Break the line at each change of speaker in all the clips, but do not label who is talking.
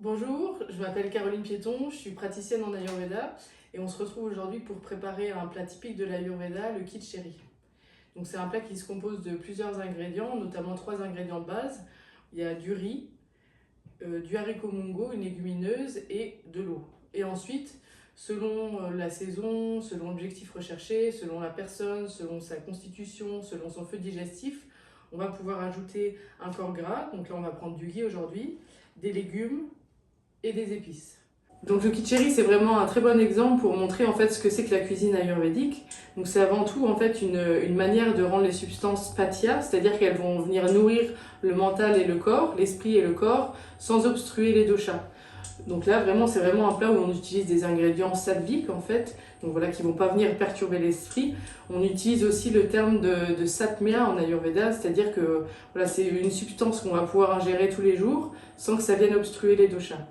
Bonjour, je m'appelle Caroline Piéton, je suis praticienne en Ayurveda et on se retrouve aujourd'hui pour préparer un plat typique de l'Ayurveda, le khichdi. Donc c'est un plat qui se compose de plusieurs ingrédients, notamment 3 ingrédients de base. Il y a du riz, du haricot mungo, une légumineuse et de l'eau. Et ensuite, selon la saison, selon l'objectif recherché, selon la personne, selon sa constitution, selon son feu digestif, on va pouvoir ajouter un corps gras. Donc là on va prendre du ghee aujourd'hui, des légumes, et des épices. Donc le khichdi c'est vraiment un très bon exemple pour montrer en fait ce que c'est que la cuisine ayurvédique. Donc c'est avant tout en fait une manière de rendre les substances pathya, c'est-à-dire qu'elles vont venir nourrir le mental et le corps, l'esprit et le corps, sans obstruer les doshas. Donc là vraiment c'est vraiment un plat où on utilise des ingrédients sattviques en fait, donc voilà, qui vont pas venir perturber l'esprit. On utilise aussi le terme de satmya en ayurveda, c'est-à-dire que voilà, c'est une substance qu'on va pouvoir ingérer tous les jours sans que ça vienne obstruer les doshas.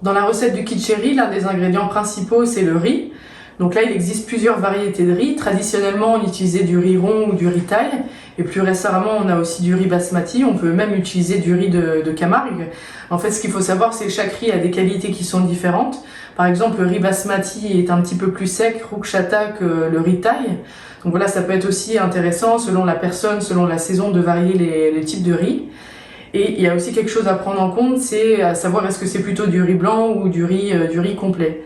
Dans la recette du khichdi, l'un des ingrédients principaux, c'est le riz. Donc là, il existe plusieurs variétés de riz. Traditionnellement, on utilisait du riz rond ou du riz thaï. Et plus récemment, on a aussi du riz basmati. On peut même utiliser du riz de Camargue. En fait, ce qu'il faut savoir, c'est que chaque riz a des qualités qui sont différentes. Par exemple, le riz basmati est un petit peu plus sec, rukshata, que le riz thaï. Donc voilà, ça peut être aussi intéressant, selon la personne, selon la saison, de varier les types de riz. Et il y a aussi quelque chose à prendre en compte, c'est à savoir est-ce que c'est plutôt du riz blanc ou du riz complet.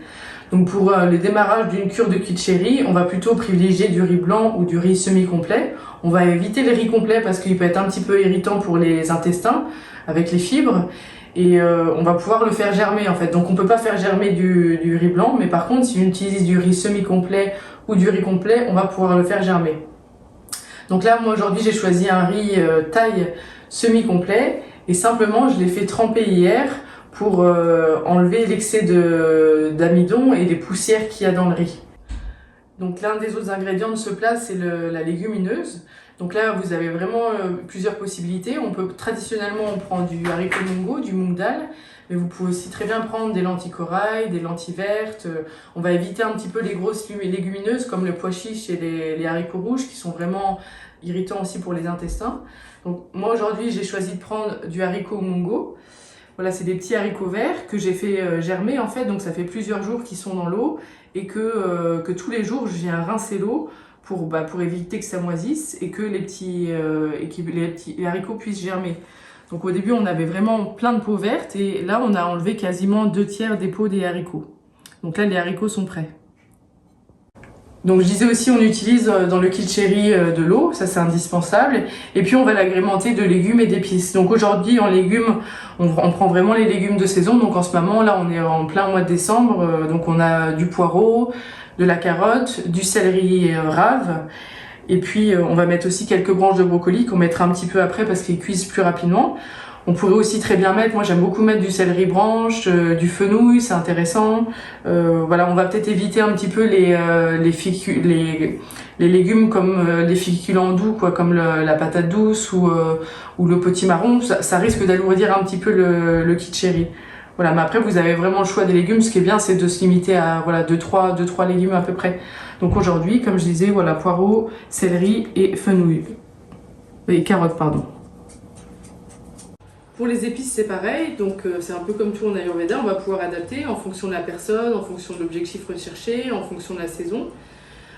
Donc pour le démarrage d'une cure de khichdi, on va plutôt privilégier du riz blanc ou du riz semi-complet. On va éviter le riz complet parce qu'il peut être un petit peu irritant pour les intestins avec les fibres. Et on va pouvoir le faire germer en fait. Donc on peut pas faire germer du riz blanc, mais par contre si on utilise du riz semi-complet ou du riz complet, on va pouvoir le faire germer. Donc là, moi aujourd'hui, j'ai choisi un riz thaï semi-complet et simplement, je l'ai fait tremper hier pour enlever l'excès d'amidon et des poussières qu'il y a dans le riz. Donc l'un des autres ingrédients de ce plat, c'est la légumineuse. Donc là, vous avez vraiment plusieurs possibilités. On peut traditionnellement prendre du haricot mungo, du mung dal, mais vous pouvez aussi très bien prendre des lentilles corail, des lentilles vertes. On va éviter un petit peu les grosses légumineuses comme le pois chiche et les haricots rouges qui sont vraiment irritants aussi pour les intestins. Donc moi aujourd'hui, j'ai choisi de prendre du haricot mungo. Voilà, c'est des petits haricots verts que j'ai fait germer en fait, donc ça fait plusieurs jours qu'ils sont dans l'eau et que tous les jours je viens rincer l'eau pour éviter que ça moisisse et que les haricots puissent germer. Donc au début on avait vraiment plein de peaux vertes et là on a enlevé quasiment 2/3 des peaux des haricots. Donc là les haricots sont prêts. Donc je disais aussi on utilise dans le khichdi de l'eau, ça c'est indispensable, et puis on va l'agrémenter de légumes et d'épices. Donc aujourd'hui en légumes, on prend vraiment les légumes de saison, donc en ce moment là on est en plein mois de décembre, donc on a du poireau, de la carotte, du céleri rave, et puis on va mettre aussi quelques branches de brocoli qu'on mettra un petit peu après parce qu'ils cuisent plus rapidement. On pourrait aussi très bien mettre, moi j'aime beaucoup mettre du céleri branche, du fenouil, c'est intéressant. Voilà, on va peut-être éviter un petit peu les légumes comme les féculents doux, quoi, comme la patate douce ou le potimarron. Ça risque d'alourdir un petit peu le khichdi. Voilà, mais après vous avez vraiment le choix des légumes. Ce qui est bien, c'est de se limiter à voilà 2-3 légumes à peu près. Donc aujourd'hui, comme je disais, voilà, poireau, céleri et fenouil. Et carottes, pardon. Pour les épices, c'est pareil, donc c'est un peu comme tout en Ayurveda, on va pouvoir adapter en fonction de la personne, en fonction de l'objectif recherché, en fonction de la saison.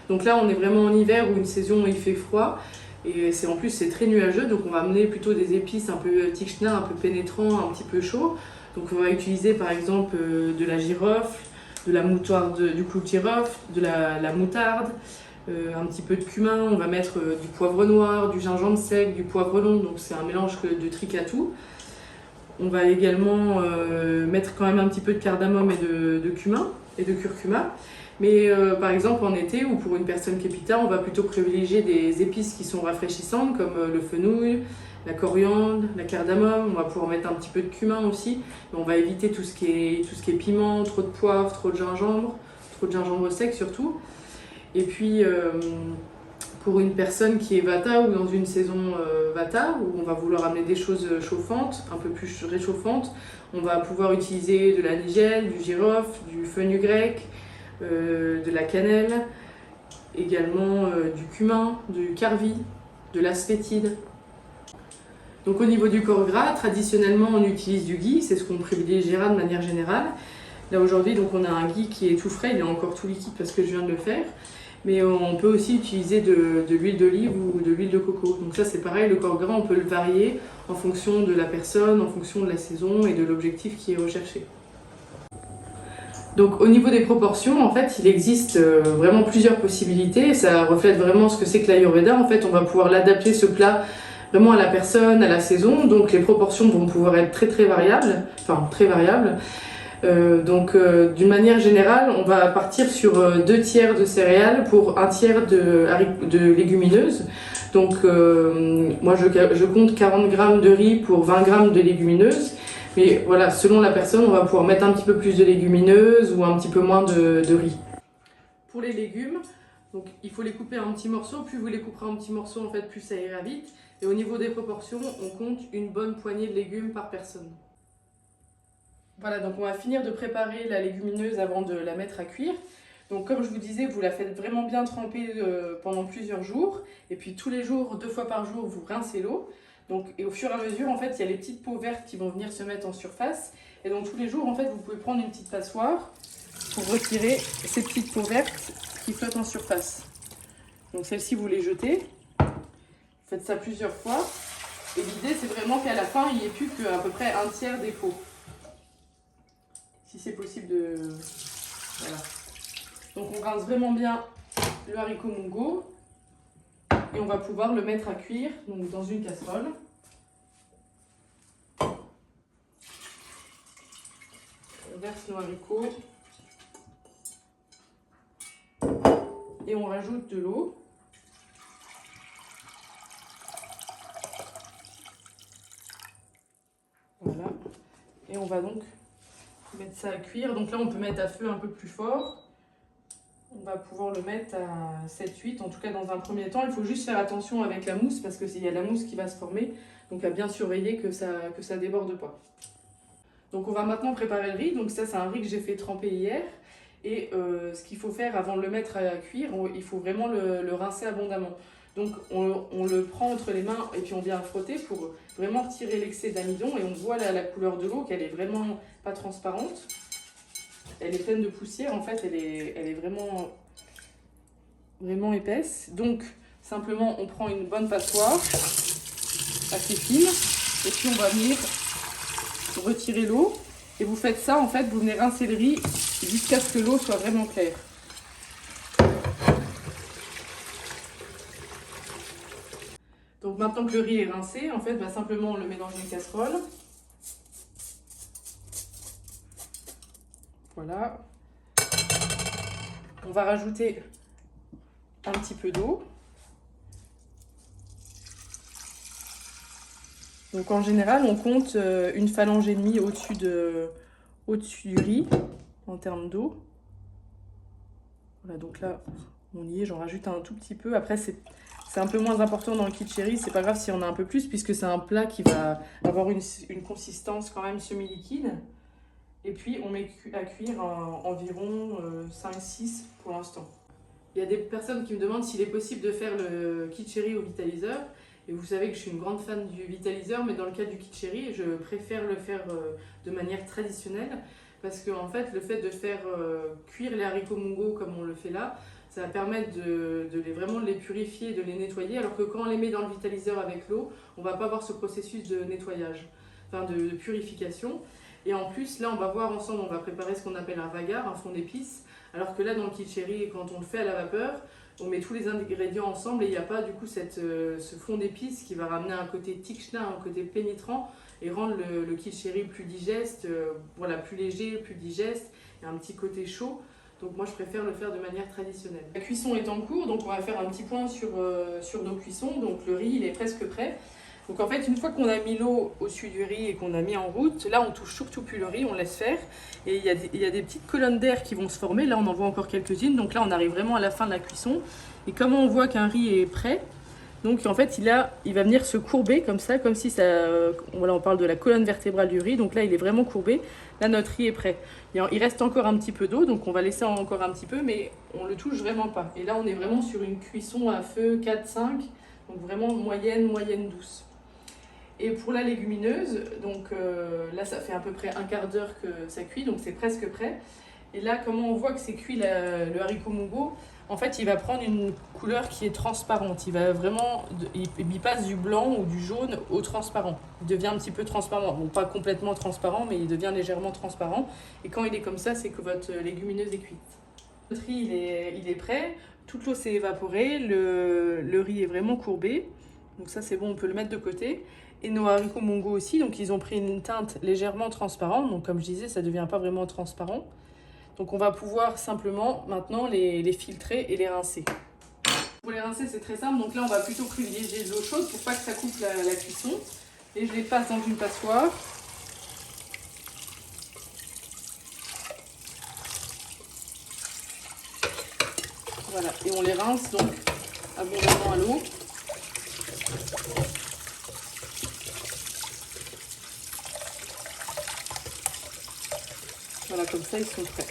Donc là, on est vraiment en hiver où une saison où il fait froid, et en plus c'est très nuageux, donc on va amener plutôt des épices un peu tichna, un peu pénétrants, un petit peu chaud. Donc on va utiliser par exemple de la girofle, de la moutarde, du clou de girofle, de la moutarde, un petit peu de cumin, on va mettre du poivre noir, du gingembre sec, du poivre long, donc c'est un mélange de tricatou. On va également mettre quand même un petit peu de cardamome et de cumin et de curcuma. Mais par exemple en été ou pour une personne qui est pitta, on va plutôt privilégier des épices qui sont rafraîchissantes comme le fenouil, la coriandre, la cardamome. On va pouvoir mettre un petit peu de cumin aussi. Mais on va éviter tout ce qui est piment, trop de poivre, trop de gingembre sec surtout. Et puis pour une personne qui est vata ou dans une saison vata, où on va vouloir amener des choses chauffantes, un peu plus réchauffantes, on va pouvoir utiliser de la nigelle, du girofle, du fenugrec, de la cannelle, également du cumin, du karvi, de l'aspétide. Donc au niveau du corps gras, traditionnellement on utilise du ghee, c'est ce qu'on privilégiera de manière générale. Là aujourd'hui donc on a un ghee qui est tout frais, il est encore tout liquide parce que je viens de le faire. Mais on peut aussi utiliser de l'huile d'olive ou de l'huile de coco. Donc ça c'est pareil, le corps gras on peut le varier en fonction de la personne, en fonction de la saison et de l'objectif qui est recherché. Donc au niveau des proportions, en fait, il existe vraiment plusieurs possibilités. Ça reflète vraiment ce que c'est que l'Ayurveda. En fait, on va pouvoir l'adapter ce plat vraiment à la personne, à la saison. Donc les proportions vont pouvoir être très variables. Enfin, très variables. D'une manière générale, on va partir sur 2 tiers de céréales pour 1 tiers de légumineuses. Donc moi je compte 40 g de riz pour 20 g de légumineuses. Mais voilà, selon la personne, on va pouvoir mettre un petit peu plus de légumineuses ou un petit peu moins de riz. Pour les légumes, donc il faut les couper en petits morceaux. Plus vous les couperez en petits morceaux, en fait, plus ça ira vite. Et au niveau des proportions, on compte une bonne poignée de légumes par personne. Voilà, donc on va finir de préparer la légumineuse avant de la mettre à cuire. Donc comme je vous disais, vous la faites vraiment bien tremper pendant plusieurs jours. Et puis tous les jours, 2 fois par jour, vous rincez l'eau. Donc, et au fur et à mesure, en fait, il y a les petites peaux vertes qui vont venir se mettre en surface. Et donc tous les jours, en fait, vous pouvez prendre une petite passoire pour retirer ces petites peaux vertes qui flottent en surface. Donc celles-ci, vous les jetez. Vous faites ça plusieurs fois. Et l'idée, c'est vraiment qu'à la fin, il n'y ait plus qu'à peu près 1 tiers des peaux. Si c'est possible de... Voilà. Donc on rince vraiment bien le haricot mungo. Et on va pouvoir le mettre à cuire donc dans une casserole. On verse nos haricots. Et on rajoute de l'eau. Voilà. Et on va donc mettre ça à cuire. Donc là, on peut mettre à feu un peu plus fort. On va pouvoir le mettre à 7-8, en tout cas dans un premier temps. Il faut juste faire attention avec la mousse parce qu'il y a la mousse qui va se former. Donc à bien surveiller que ça déborde pas. Donc on va maintenant préparer le riz. Donc ça c'est un riz que j'ai fait tremper hier. Et ce qu'il faut faire avant de le mettre à cuire, il faut vraiment le rincer abondamment. Donc on le prend entre les mains et puis on vient frotter pour vraiment retirer l'excès d'amidon. Et on voit la couleur de l'eau qu'elle est vraiment pas transparente. Elle est pleine de poussière, en fait, elle est vraiment épaisse. Donc, simplement, on prend une bonne passoire, assez fine, et puis on va venir retirer l'eau. Et vous faites ça, en fait, vous venez rincer le riz jusqu'à ce que l'eau soit vraiment claire. Donc, maintenant que le riz est rincé, en fait, simplement, on le met dans une casserole. Voilà. On va rajouter un petit peu d'eau. Donc en général, on compte 1,5 phalange au-dessus du riz en termes d'eau. Voilà, donc là, on y est, j'en rajoute un tout petit peu. Après, c'est un peu moins important dans le kitcheri, c'est pas grave si on a un peu plus, puisque c'est un plat qui va avoir une consistance quand même semi-liquide. Et puis on met à cuire environ 5-6 pour l'instant. Il y a des personnes qui me demandent s'il est possible de faire le kitcheri au vitaliseur. Et vous savez que je suis une grande fan du vitaliseur, mais dans le cas du kitcheri, je préfère le faire de manière traditionnelle. Parce que en fait, le fait de faire cuire les haricots mungo comme on le fait là, ça va permettre vraiment de les purifier, de les nettoyer. Alors que quand on les met dans le vitaliseur avec l'eau, on ne va pas avoir ce processus de nettoyage, enfin de purification. Et en plus, là, on va voir ensemble, on va préparer ce qu'on appelle un vagar, un fond d'épices. Alors que là, dans le kitcheri, quand on le fait à la vapeur, on met tous les ingrédients ensemble et il n'y a pas du coup ce fond d'épices qui va ramener un côté tikshna, un côté pénétrant et rendre le kitcheri plus digeste, voilà, plus léger, plus digeste et un petit côté chaud. Donc moi, je préfère le faire de manière traditionnelle. La cuisson est en cours, donc on va faire un petit point sur nos cuissons. Donc le riz, il est presque prêt. Donc en fait, une fois qu'on a mis l'eau au-dessus du riz et qu'on a mis en route, là on touche surtout plus le riz, on laisse faire. Et il y a des petites colonnes d'air qui vont se former, là on en voit encore quelques-unes. Donc là on arrive vraiment à la fin de la cuisson. Et comme on voit qu'un riz est prêt, donc en fait il va venir se courber comme ça, comme si ça... Voilà, on parle de la colonne vertébrale du riz, donc là il est vraiment courbé. Là notre riz est prêt. Il reste encore un petit peu d'eau, donc on va laisser encore un petit peu, mais on le touche vraiment pas. Et là on est vraiment sur une cuisson à feu 4-5, donc vraiment moyenne douce. Et pour la légumineuse, donc là ça fait à peu près un quart d'heure que ça cuit, donc c'est presque prêt. Et là, comment on voit que c'est cuit le haricot mongo, en fait il va prendre une couleur qui est transparente. Il va vraiment, il passe du blanc ou du jaune au transparent. Il devient un petit peu transparent, bon pas complètement transparent, mais il devient légèrement transparent. Et quand il est comme ça, c'est que votre légumineuse est cuite. Le riz il est prêt, toute l'eau s'est évaporée, le riz est vraiment courbé. Donc ça c'est bon, on peut le mettre de côté. Et nos haricots mongo aussi, donc ils ont pris une teinte légèrement transparente. Donc comme je disais, ça ne devient pas vraiment transparent. Donc on va pouvoir simplement maintenant les filtrer et les rincer. Pour les rincer, c'est très simple. Donc là, on va plutôt privilégier de l'eau chaude pour pas que ça coupe la cuisson. Et je les passe dans une passoire. Voilà, et on les rince donc abondamment à l'eau. Voilà, comme ça, ils sont prêts.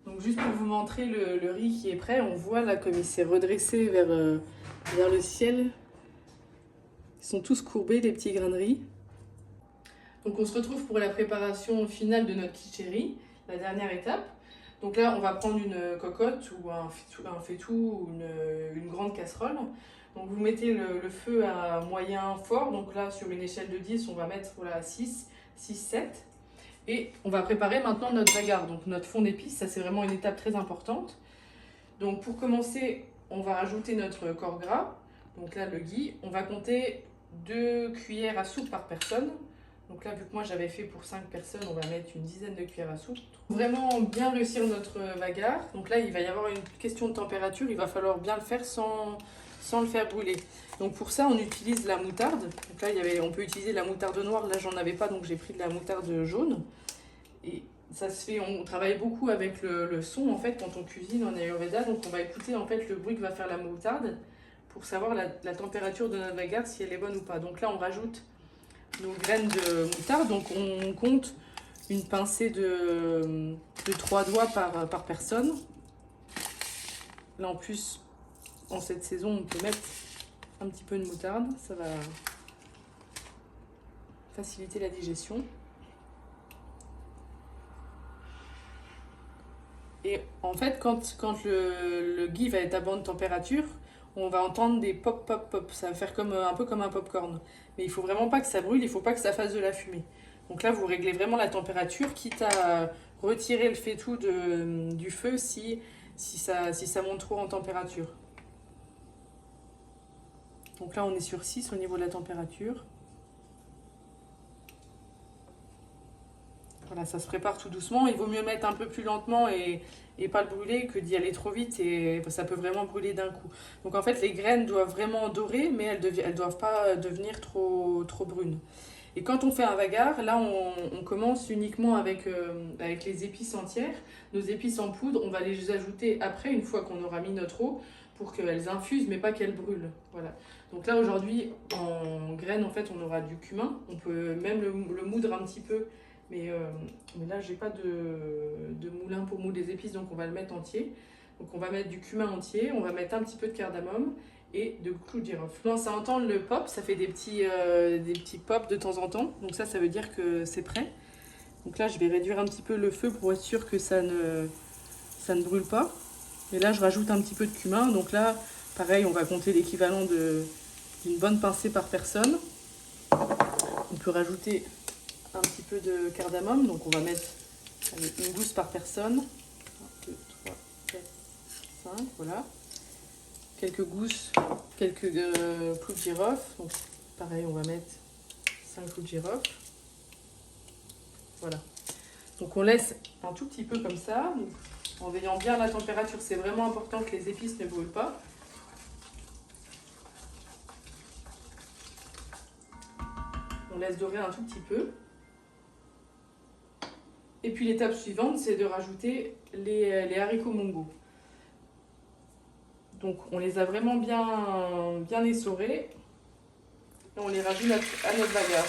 Donc juste pour vous montrer le riz qui est prêt, on voit là comme il s'est redressé vers le ciel. Ils sont tous courbés, les petits grains de riz. Donc on se retrouve pour la préparation finale de notre quiche-riz, la dernière étape. Donc là, on va prendre une cocotte ou un faitout ou une grande casserole. Donc vous mettez le feu à moyen fort. Donc là, sur une échelle de 10, on va mettre voilà, 6, 7. Et on va préparer maintenant notre bagarre, donc notre fond d'épices. Ça, c'est vraiment une étape très importante. Donc pour commencer, on va rajouter notre corps gras. Donc là, le ghee. On va compter 2 cuillères à soupe par personne. Donc là, vu que moi j'avais fait pour 5 personnes, on va mettre une dizaine de cuillères à soupe. Pour vraiment bien réussir notre bagarre, donc là il va y avoir une question de température, il va falloir bien le faire sans le faire brûler. Donc pour ça, on utilise la moutarde. Donc là, on peut utiliser la moutarde noire, là j'en avais pas, donc j'ai pris de la moutarde jaune. Et ça se fait, on travaille beaucoup avec le son en fait quand on cuisine en Ayurveda, donc on va écouter en fait le bruit que va faire la moutarde pour savoir la température de notre bagarre, si elle est bonne ou pas. Donc là, on rajoute nos graines de moutarde, donc on compte une pincée de 3 doigts par personne. Là en plus, en cette saison, on peut mettre un petit peu de moutarde, ça va faciliter la digestion. Et en fait, quand le ghee va être à bonne température, on va entendre des pop pop pop, ça va faire un peu comme un popcorn. Mais il faut vraiment pas que ça brûle, il faut pas que ça fasse de la fumée. Donc là, vous réglez vraiment la température, quitte à retirer le faitout du feu si ça monte trop en température. Donc là, on est sur 6 au niveau de la température. Voilà, ça se prépare tout doucement. Il vaut mieux mettre un peu plus lentement et pas le brûler que d'y aller trop vite et ça peut vraiment brûler d'un coup. Donc en fait, les graines doivent vraiment dorer, mais elles doivent pas devenir trop brunes. Et quand on fait un bagarre, là on commence uniquement avec les épices entières. Nos épices en poudre, on va les ajouter après, une fois qu'on aura mis notre eau, pour qu'elles infusent, mais pas qu'elles brûlent. Voilà. Donc là aujourd'hui, en graines, en fait, on aura du cumin. On peut même le moudre un petit peu. Mais là, j'ai pas de moulin pour moudre les épices, donc on va le mettre entier. Donc on va mettre du cumin entier, on va mettre un petit peu de cardamome et de clous de girofle. Quand ça entend le pop, ça fait des petits pops de temps en temps. Donc ça veut dire que c'est prêt. Donc là, je vais réduire un petit peu le feu pour être sûr que ça ne brûle pas. Et là, je rajoute un petit peu de cumin. Donc là, pareil, on va compter l'équivalent d'une bonne pincée par personne. On peut rajouter un petit peu de cardamome, donc on va mettre une gousse par personne. 1, 2, 3, 4, 5, voilà. Quelques gousses, quelques clous de girofle. Donc pareil, on va mettre 5 clous de girofle. Voilà. Donc on laisse un tout petit peu comme ça, en veillant bien la température. C'est vraiment important que les épices ne brûlent pas. On laisse dorer un tout petit peu. Et puis l'étape suivante, c'est de rajouter les haricots mongo. Donc on les a vraiment bien essorés. Et on les rajoute à notre bagarre.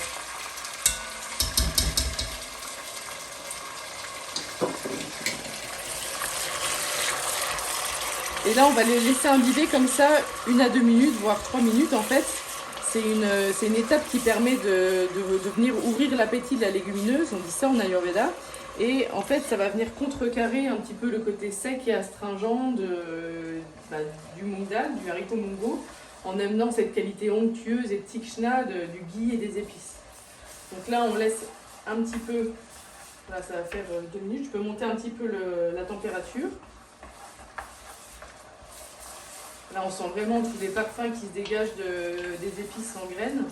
Et là, on va les laisser imbiber comme ça 1 à 2 minutes, voire 3 minutes en fait. c'est une étape qui permet de venir ouvrir l'appétit de la légumineuse, on dit ça en Ayurveda. Et en fait, ça va venir contrecarrer un petit peu le côté sec et astringent du mung dal, du haricot mungo, en amenant cette qualité onctueuse et tikshna du ghee et des épices. Donc là, on laisse un petit peu, là ça va faire 2 minutes, je peux monter un petit peu la température. Là, on sent vraiment tous les parfums qui se dégagent des épices en graines.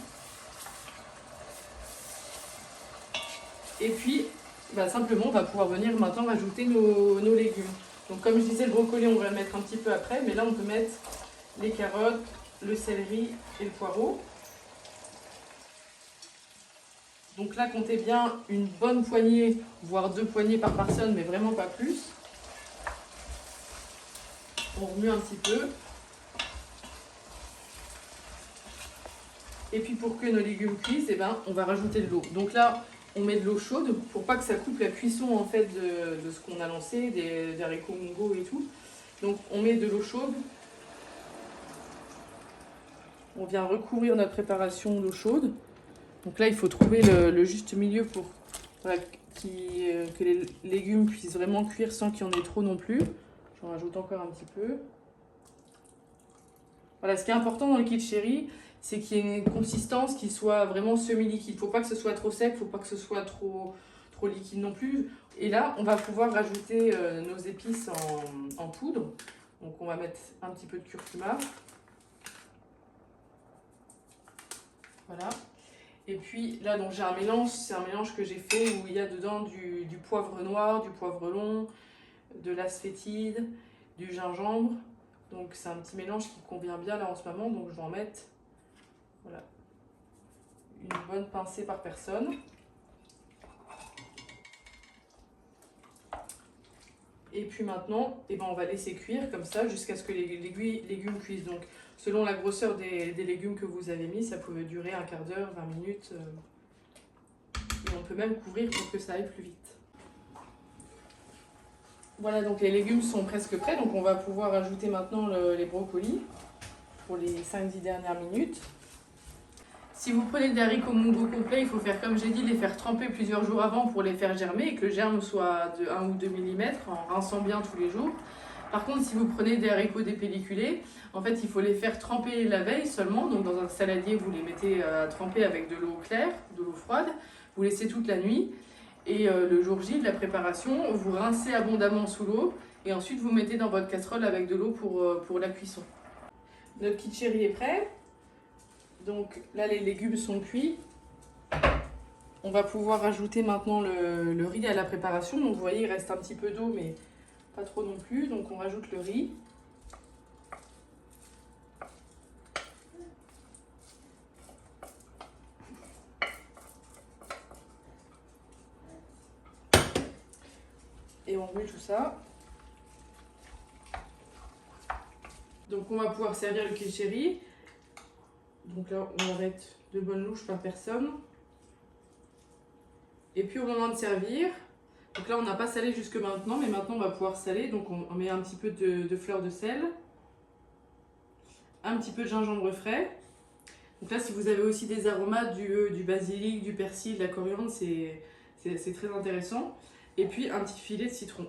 Et puis, simplement, on va pouvoir venir maintenant rajouter nos légumes. Donc, comme je disais, le brocoli, on va le mettre un petit peu après, mais là, on peut mettre les carottes, le céleri et le poireau. Donc là, comptez bien une bonne poignée, voire 2 poignées par personne, mais vraiment pas plus. On remue un petit peu. Et puis pour que nos légumes cuisent, on va rajouter de l'eau. Donc là, on met de l'eau chaude pour pas que ça coupe la cuisson en fait de ce qu'on a lancé, des haricots mungo et tout. Donc on met de l'eau chaude. On vient recouvrir notre préparation d'eau chaude. Donc là, il faut trouver le juste milieu pour que les légumes puissent vraiment cuire sans qu'il y en ait trop non plus. J'en rajoute encore un petit peu. Voilà, ce qui est important dans le kitcheri, c'est qu'il y ait une consistance qui soit vraiment semi-liquide. Il ne faut pas que ce soit trop sec, il ne faut pas que ce soit trop liquide non plus. Et là, on va pouvoir rajouter nos épices en poudre. Donc on va mettre un petit peu de curcuma. Voilà. Et puis là, donc j'ai un mélange, c'est un mélange que j'ai fait où il y a dedans du poivre noir, du poivre long, de l'asphétide, du gingembre. Donc c'est un petit mélange qui convient bien là en ce moment, donc je vais en mettre voilà, une bonne pincée par personne. Et puis maintenant, on va laisser cuire comme ça jusqu'à ce que les légumes cuisent. Donc selon la grosseur des légumes que vous avez mis, ça peut durer un quart d'heure, 20 minutes. Et on peut même couvrir pour que ça aille plus vite. Voilà, donc les légumes sont presque prêts, donc on va pouvoir ajouter maintenant les brocolis pour les 5-10 dernières minutes. Si vous prenez des haricots mungo complets, il faut faire comme j'ai dit, les faire tremper plusieurs jours avant pour les faire germer et que le germe soit de 1 ou 2 mm en rinçant bien tous les jours. Par contre, si vous prenez des haricots dépelliculés, en fait, il faut les faire tremper la veille seulement. Donc dans un saladier, vous les mettez à tremper avec de l'eau claire, de l'eau froide. Vous laissez toute la nuit. Et le jour J de la préparation, vous rincez abondamment sous l'eau et ensuite vous mettez dans votre casserole avec de l'eau pour la cuisson. Notre kitcheri est prêt. Donc là, les légumes sont cuits. On va pouvoir ajouter maintenant le riz à la préparation. Donc vous voyez, il reste un petit peu d'eau, mais pas trop non plus. Donc on rajoute le riz. Et on remue tout ça. Donc on va pouvoir servir le kitcheri. Donc là, on va mettre 2 bonnes louches par personne. Et puis au moment de servir, donc là on n'a pas salé jusque maintenant, mais maintenant on va pouvoir saler. Donc on met un petit peu de fleur de sel, un petit peu de gingembre frais. Donc là, si vous avez aussi des aromates, du basilic, du persil, de la coriandre, c'est très intéressant. Et puis un petit filet de citron.